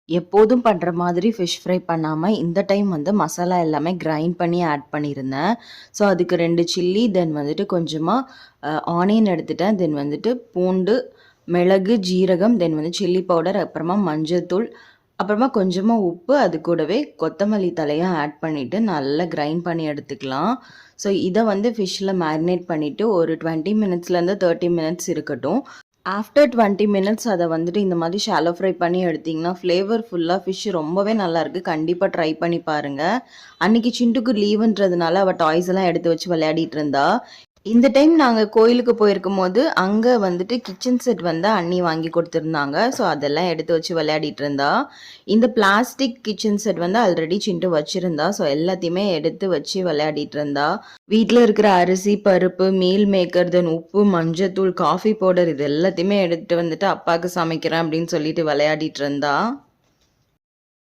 எப்போதும் பண்ற மாதிரி ஃபிஷ் ஃப்ரை பண்ணாம, இந்த டைம் வந்து மசாலா எல்லாமே கிரைண்ட் பண்ணி ஆட் பண்ணியிருந்தேன். ஸோ, அதுக்கு 2 சில்லி, தென் வந்துட்டு கொஞ்சமா ஆனியன் எடுத்துட்டேன். தென் வந்துட்டு பூண்டு, மிளகு, ஜீரகம், தென் வந்து சில்லி பவுடர், அப்புறமா மஞ்சள்தூள், அப்புறமா கொஞ்சமா உப்பு, அது கூடவே கொத்தமல்லி தழையும் ஆட் பண்ணிட்டு நல்லா கிரைண்ட் பண்ணி எடுத்துக்கலாம். ஸோ, இத வந்து ஃபிஷ்ல மேரினேட் பண்ணிட்டு ஒரு 20 மினிட்ஸ்லேருந்து 30 மினிட்ஸ் இருக்கட்டும். ஆஃப்டர் 20 மினிட்ஸ் அத வந்துட்டு இந்த மாதிரி ஷாலோ ஃப்ரை பண்ணி எடுத்தீங்கன்னா, ஃப்ளேவர்ஃபுல்லா ஃபிஷ் ரொம்பவே நல்லாயிருக்கு. கண்டிப்பா ட்ரை பண்ணி பாருங்க. அன்னைக்கு சிண்டுக்கு லீவுன்றதுனால அவ டாய்ஸ் எல்லாம் எடுத்து வச்சு விளையாடிட்டு இருந்தா. இந்த டைம் நாங்க கோயிலுக்கு போயிருக்கும்போது, அங்க வந்துட்டு கிச்சன் செட் வந்து அண்ணி வாங்கி குடுத்துருந்தாங்க. ஸோ, அதெல்லாம் எடுத்து வச்சு விளையாடிட்டு இருந்தா. இந்த பிளாஸ்டிக் கிச்சன் செட் வந்து ஆல்ரெடி சிண்டு வச்சிருந்தா. ஸோ, எல்லாத்தையுமே எடுத்து வச்சு விளையாடிட்டு இருந்தா. வீட்ல இருக்கிற அரிசி, பருப்பு, மீல் மேக்கர், தென் உப்பு, மஞ்சத்தூள், காஃபி பவுடர் இது எல்லாத்தையுமே எடுத்துட்டு வந்துட்டு அப்பாக்கு சமைக்கிறேன் அப்படின்னு சொல்லிட்டு விளையாடிட்டு இருந்தா.